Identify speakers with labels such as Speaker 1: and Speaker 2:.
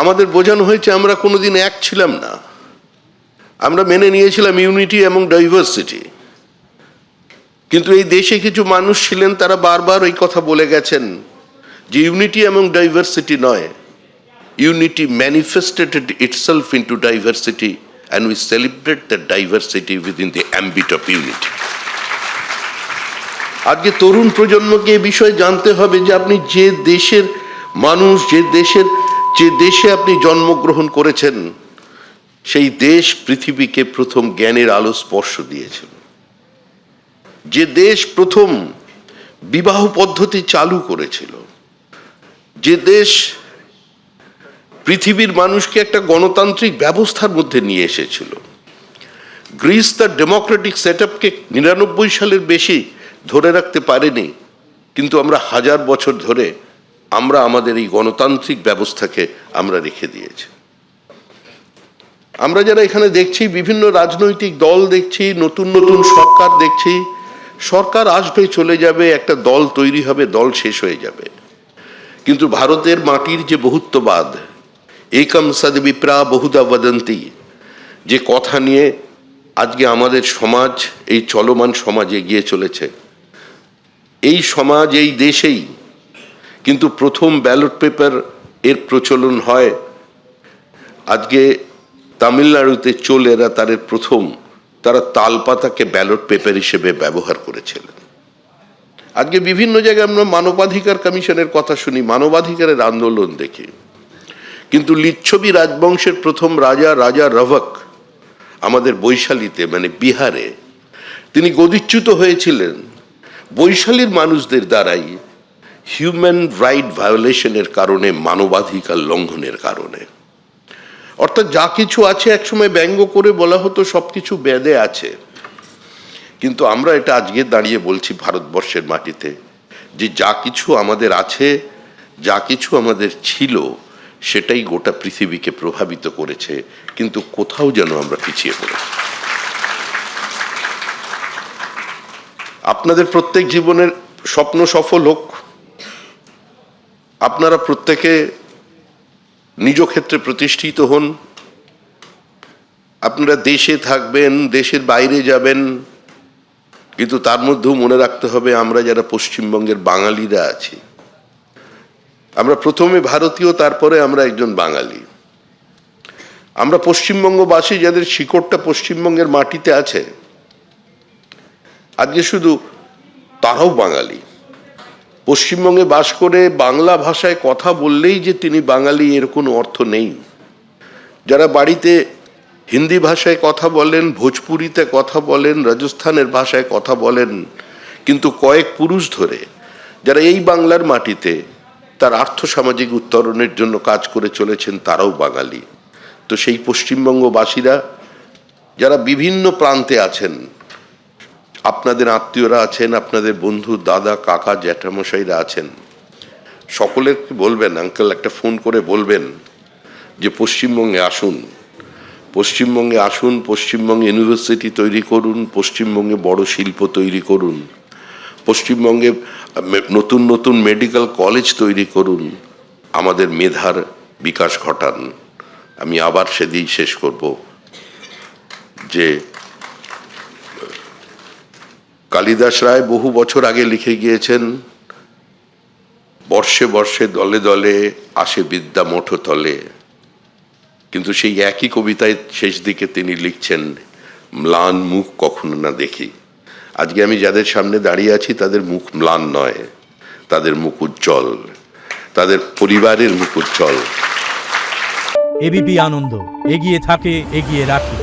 Speaker 1: আমাদের বোঝানো হয়েছে আমরা কোনোদিন এক ছিলাম না, আমরা মেনে নিয়েছিলাম ইউনিটি এবং ডাইভার্সিটি। কিন্তু এই দেশে কিছু মানুষ ছিলেন, তারা বারবার ওই কথা বলে গেছেন যে ইউনিটি এবং ডাইভার্সিটি নয়, unity manifested itself into diversity and we celebrate the diversity within the ambit of unity. আজকে তরুণ প্রজন্মকে এই বিষয়ে জানতে হবে যে আপনি যে দেশের মানুষ, যে দেশে আপনি জন্মগ্রহণ করেছেন, সেই দেশ পৃথিবীকে প্রথম জ্ঞানের আলো স্পর্শ দিয়েছিল। যে দেশ প্রথম বিবাহ পদ্ধতি চালু করেছিল, যে দেশ পৃথিবীর মানুষকে একটা গণতান্ত্রিক ব্যবস্থার মধ্যে নিয়ে এসেছিল। গ্রিস তার ডেমোক্রেটিক সেটআপকে 99 সালের বেশি ধরে রাখতে পারেনি, কিন্তু আমরা 1000 বছর ধরে আমরা আমাদের এই গণতান্ত্রিক ব্যবস্থাকে আমরা রেখে দিয়েছি। আমরা যারা এখানে দেখছি, বিভিন্ন রাজনৈতিক দল দেখছি, নতুন নতুন সরকার দেখছি, সরকার আসবে চলে যাবে, একটা দল তৈরি হবে, দল শেষ হয়ে যাবে। কিন্তু ভারতের মাটির যে বহুত্ববাদ, একম সদ্বিপ্রা বহুধা বদন্তি, যে কথা নিয়ে আজকে আমাদের সমাজ, এই চলমান সমাজ এগিয়ে চলেছে, এই সমাজ, এই দেশেই কিন্তু প্রথম ব্যালট পেপার এর প্রচলন হয়। আজকে তামিলনাড়ুতে চোলেরা তারা তালপাতাকে ব্যালট পেপার হিসেবে ব্যবহার করেছিলেন। আজকে বিভিন্ন জায়গায় আমরা মানবাধিকার কমিশনের কথা শুনি, মানবাধিকারের আন্দোলন দেখি, কিন্তু লিচ্ছবি রাজবংশের প্রথম রাজা রভক আমাদের বৈশালীতে, মানে বিহারে, তিনি গদিচ্যুত হয়েছিলেন বৈশালীর মানুষদের দ্বারাই হিউম্যান রাইট ভায়োলেশনের কারণে, মানবাধিকার লঙ্ঘনের কারণে। অর্থাৎ যা কিছু আছে, একসময় ব্যঙ্গ করে বলা হতো সবকিছু বেদে আছে, কিন্তু আমরা এটা আজকে দাঁড়িয়ে বলছি ভারতবর্ষের মাটিতে যে যা কিছু আমাদের আছে, যা কিছু আমাদের ছিল, সেটাই গোটা পৃথিবীকে প্রভাবিত করেছে, কিন্তু কোথাও যেন আমরা পিছিয়ে পড়েছি। আপনাদের প্রত্যেক জীবনের স্বপ্ন সফল হোক, আপনারা প্রত্যেকে নিজ ক্ষেত্রে প্রতিষ্ঠিত হন, আপনারা দেশে থাকবেন, দেশের বাইরে যাবেন, কিন্তু তার মধ্যেও মনে রাখতে হবে আমরা যারা পশ্চিমবঙ্গের বাঙালিরা আছি, আমরা প্রথমে ভারতীয়, তারপরে আমরা একজন বাঙালি। আমরা পশ্চিমবঙ্গবাসী যাদের শিকড়টা পশ্চিমবঙ্গের মাটিতে আছে, আজকে শুধু তারাও বাঙালি। পশ্চিমবঙ্গে বাস করে বাংলা ভাষায় কথা বললেই যে তিনি বাঙালি, এর কোনো অর্থ নেই। যারা বাড়িতে হিন্দি ভাষায় কথা বলেন, ভোজপুরিতে কথা বলেন, রাজস্থানের ভাষায় কথা বলেন, কিন্তু কয়েক পুরুষ ধরে যারা এই বাংলার মাটিতে তার আর্থসামাজিক উত্তরণের জন্য কাজ করে চলেছেন, তারাও বাঙালি। তো সেই পশ্চিমবঙ্গবাসীরা যারা বিভিন্ন প্রান্তে আছেন, আপনাদের আত্মীয়রা আছেন, আপনাদের বন্ধু, দাদা, কাকা, জ্যাঠামশাইরা আছেন, সকলেরকে বলবেন, আঙ্কেল একটা ফোন করে বলবেন যে পশ্চিমবঙ্গে আসুন, পশ্চিমবঙ্গে আসুন, পশ্চিমবঙ্গে ইউনিভার্সিটি তৈরি করুন, পশ্চিমবঙ্গে বড় শিল্প তৈরি করুন, পশ্চিমবঙ্গে নতুন নতুন মেডিকেল কলেজ তৈরি করুন, আমাদের মেধার বিকাশ ঘটান। আমি আবার সেদিন শেষ করব যে কালিদাস রায় বহু বছর আগে লিখে গিয়েছেন, বর্ষে বর্ষে দলে দলে আসে বিদ্যা মঠ তলে, কিন্তু সেই একই কবিতায় শেষ দিকে তিনি লিখছেন, ম্লান মুখ কখনো না দেখি। আজকে আমি যাদের সামনে দাঁড়িয়ে আছি, তাদের মুখ ম্লান নয়, তাদের মুখ উজ্জ্বল, তাদের পরিবারের মুখ উজ্জ্বল।
Speaker 2: এবিপি আনন্দ, এগিয়ে থাকে, এগিয়ে রাখে।